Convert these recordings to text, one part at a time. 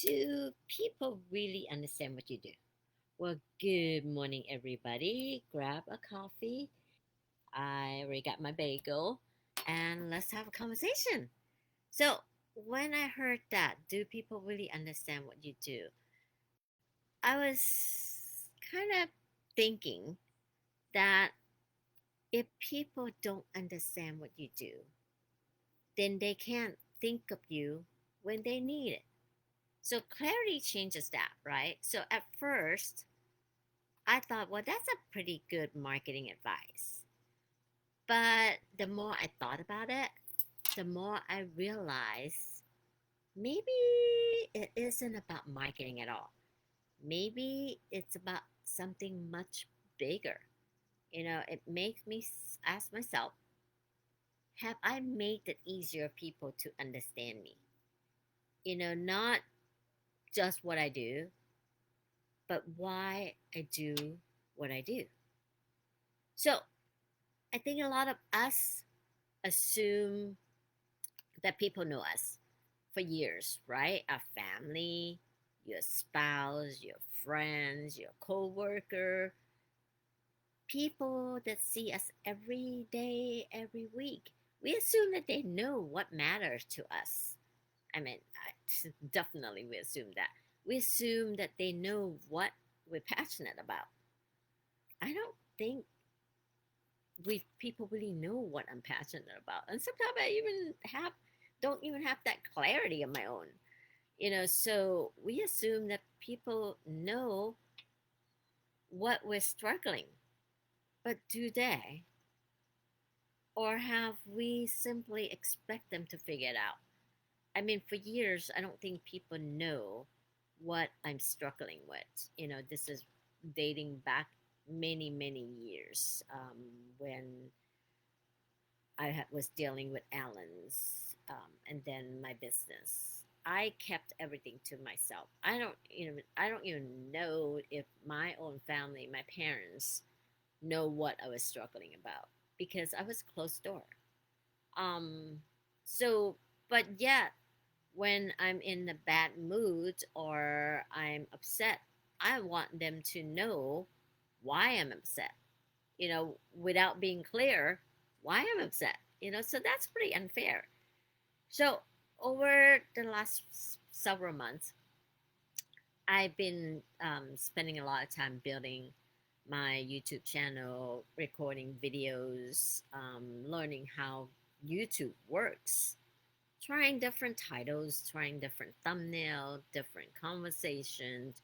Do people really understand what you do? Well, good morning, everybody. Grab a coffee. I already got my bagel, and let's have a conversation. So, when I heard that, do people really understand what you do? I was kind of thinking that if people don't understand what you do, then they can't think of you when they need it. So, clarity changes that, right? So, at first, I thought, well, that's a pretty good marketing advice. But the more I thought about it, the more I realized maybe it isn't about marketing at all. Maybe it's about something much bigger. It makes me ask myself, have I made it easier for people to understand me? Not just what I do, but why I do what I do. So I think a lot of us assume that people know us for years, right? Our family, your spouse, your friends, your coworker, people that see us every day, every week. We assume that they know what matters to us. I mean, definitely we assume that. We assume that they know what we're passionate about. I don't think we people really know what I'm passionate about, and sometimes I even have don't even have that clarity of my own. So we assume that people know what we're struggling, but do they? Or have we simply expect them to figure it out? I mean, for years, I don't think people know what I'm struggling with. This is dating back many, many years when was dealing with Allen's and then my business. I kept everything to myself. I don't even know if my own family, my parents, know what I was struggling about because I was closed door. Um, so, but yet, when I'm in a bad mood or I'm upset, I want them to know why I'm upset. Without being clear why I'm upset. So that's pretty unfair. So over the last several months, I've been spending a lot of time building my YouTube channel, recording videos, learning how YouTube works, trying different titles, trying different thumbnail, different conversations,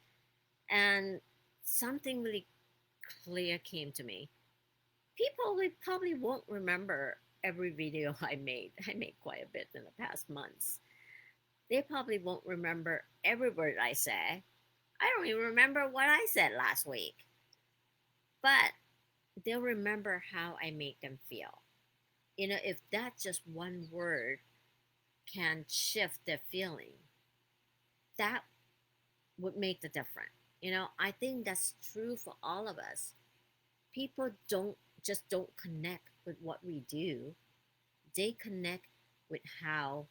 and something really clear came to me. People probably won't remember every video I made. I made quite a bit in the past months. They probably won't remember every word I say. I don't even remember what I said last week, but they'll remember how I made them feel. If that just one word can shift their feeling, that would make the difference. I think that's true for all of us. People don't connect with what we do. They connect with how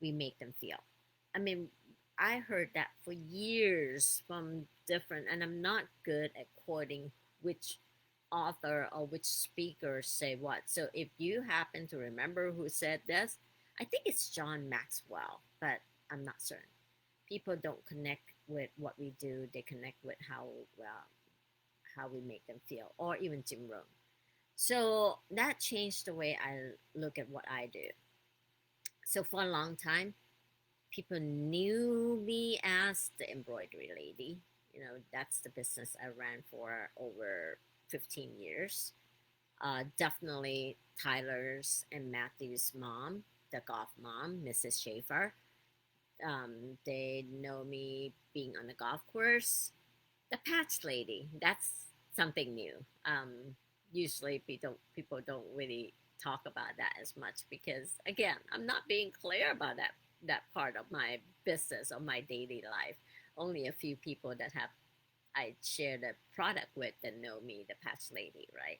we make them feel. I mean, I heard that for years from different, and I'm not good at quoting which author or which speaker say what. So if you happen to remember who said this, I think it's John Maxwell, but I'm not certain. People don't connect with what we do; they connect with how we make them feel, or even Jim Rohn. So that changed the way I look at what I do. So for a long time, people knew me as the embroidery lady. That's the business I ran for over 15 years. Definitely Tyler's and Matthew's mom, the golf mom, Mrs. Schaefer. They know me being on the golf course. The patch lady, that's something new. Usually people don't really talk about that as much because again, I'm not being clear about that part of my business or my daily life. Only a few people that have I share the product with that know me, the patch lady, right?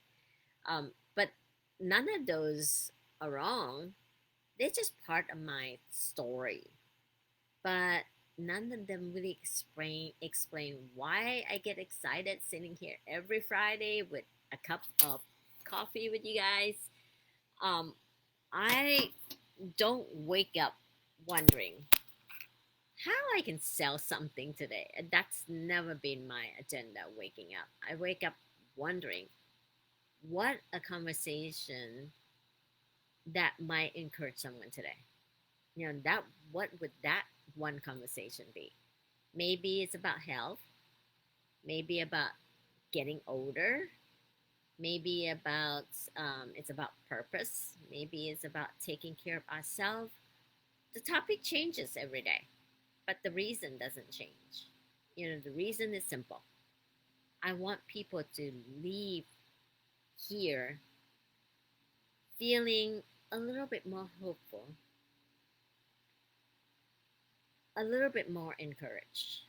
But none of those are wrong. They're just part of my story. But none of them really explain why I get excited sitting here every Friday with a cup of coffee with you guys. Um, I don't wake up wondering how I can sell something today. That's never been my agenda waking up. I wake up wondering what a conversation that might encourage someone today. That what would that one conversation be? Maybe it's about health, maybe about getting older, maybe about it's about purpose, maybe it's about taking care of ourselves. The topic changes every day, but the reason doesn't change. The reason is simple. I want people to leave here feeling a little bit more hopeful, a little bit more encouraged,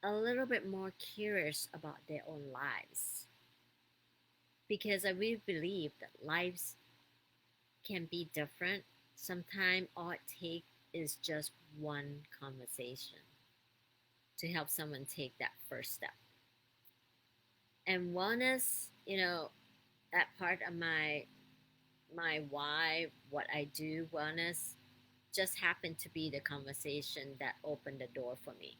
a little bit more curious about their own lives. Because I really believe that lives can be different. Sometimes all it takes is just one conversation to help someone take that first step. And wellness, that part of my why, what I do, wellness, just happened to be the conversation that opened the door for me.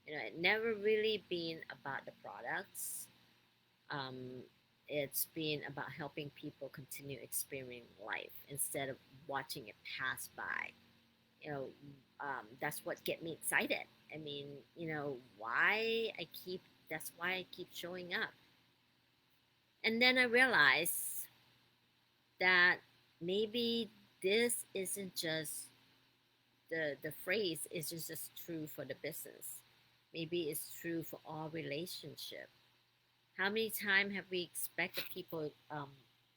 It never really been about the products. Um, it's been about helping people continue experiencing life instead of watching it pass by. You know, that's what get me excited. I mean, why I keep. That's why I keep showing up. And then I realized that maybe this isn't just the phrase isn't just true for the business. Maybe it's true for all relationship. How many times have we expected people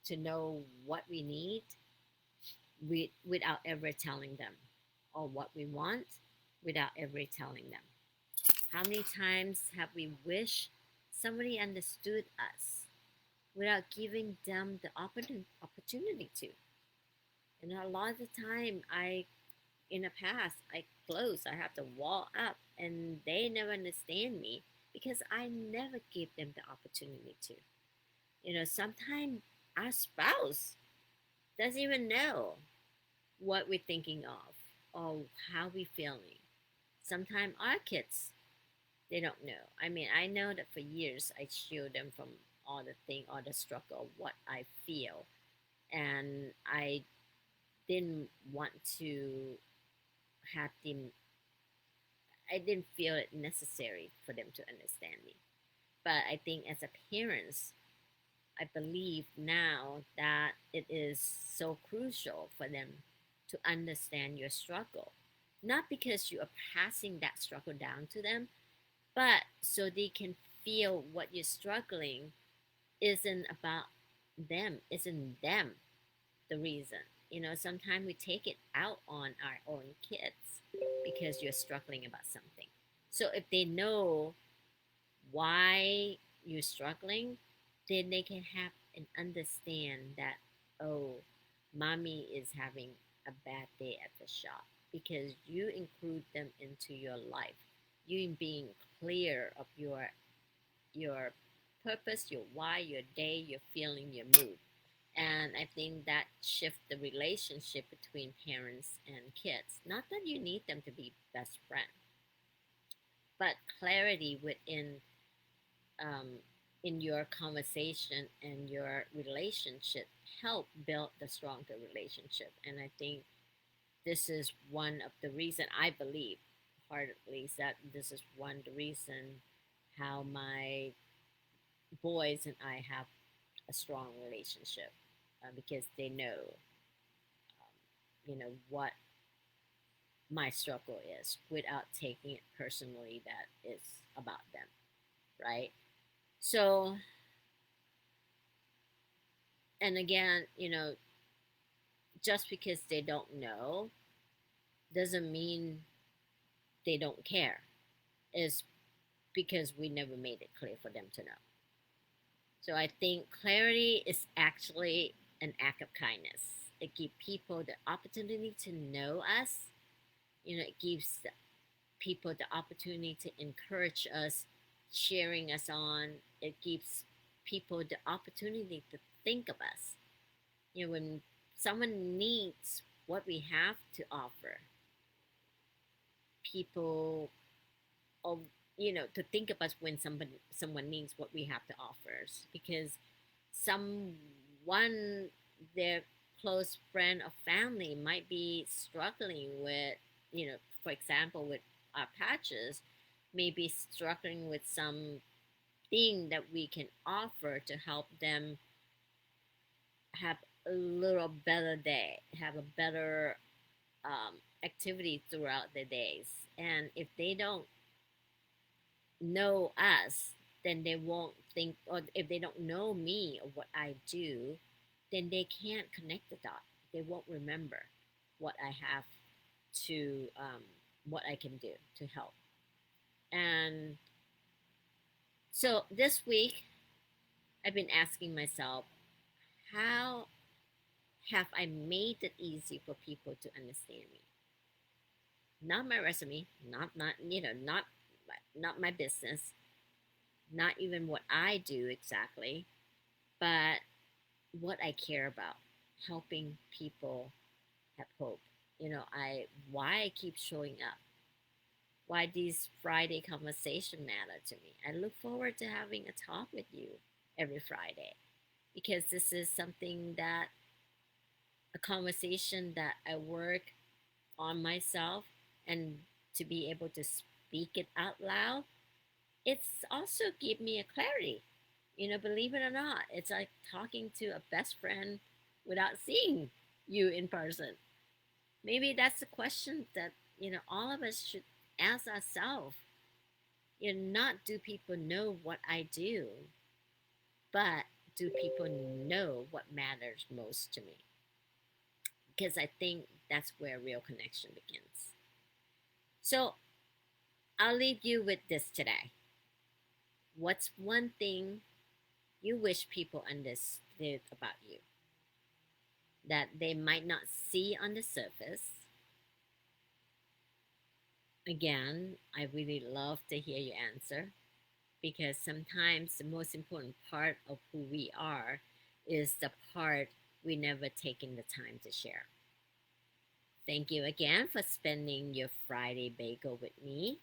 to know what we need without ever telling them, or what we want without ever telling them? How many times have we wished somebody understood us without giving them the opportunity to? A lot of the time, in the past, I close, I have to wall up, and they never understand me because I never give them the opportunity to. Sometimes our spouse doesn't even know what we're thinking of or how we're feeling. Sometimes our kids, they don't know. I mean, I know that for years I shield them from all the struggle, what I feel, and I didn't want to have them. I didn't feel it necessary for them to understand me. But I think as a parents, I believe now that it is so crucial for them to understand your struggle. Not because you are passing that struggle down to them, but so they can feel what you're struggling isn't about them, isn't them the reason. Sometimes we take it out on our own kids because you're struggling about something. So if they know why you're struggling, then they can have and understand that, oh, mommy is having a bad day at the shop because you include them into your life. You being clear of your purpose, your why, your day, your feeling, your mood. And I think that shifts the relationship between parents and kids. Not that you need them to be best friends, but clarity um, in your conversation and your relationship help build the stronger relationship. And I think this is one of the reason I believe, partly, is that this is one of the reason how my boys and I have a strong relationship, because they know, what my struggle is without taking it personally that it's about them, right? So, and again, just because they don't know doesn't mean they don't care. Is because we never made it clear for them to know. So I think clarity is actually an act of kindness. It gives people the opportunity to know us It gives people the opportunity to encourage us, cheering us on. It gives people the opportunity to think of us. When someone needs what we have to offer, people, of to think of us when someone needs what we have to offer, because someone, their close friend or family, might be struggling with, for example, with our patches, maybe struggling with some thing that we can offer to help them have a little better day, have a better activity throughout the days. And if they don't know us, then they won't think, or if they don't know me or what I do, then they can't connect the dot. They won't remember what I have to, what I can do to help. And so this week, I've been asking myself, how have I made it easy for people to understand me? Not my resume, not my business, not even what I do exactly, but what I care about, helping people have hope. I why I keep showing up, why these Friday conversation matter to me. I look forward to having a talk with you every Friday, because this is something that, a conversation that I work on myself, and to be able to speak it out loud, it's also give me a clarity. Believe it or not, it's like talking to a best friend without seeing you in person. Maybe that's the question that, all of us should ask ourselves. Not do people know what I do, but do people know what matters most to me? Because I think that's where real connection begins. So I'll leave you with this today. What's one thing you wish people understood about you that they might not see on the surface? Again, I really love to hear your answer, because sometimes the most important part of who we are is the part we never taken the time to share. Thank you again for spending your Friday bagel with me,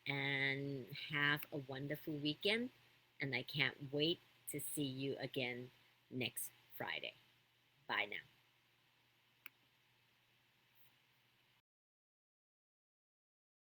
and have a wonderful weekend. And I can't wait to see you again next Friday. Bye now.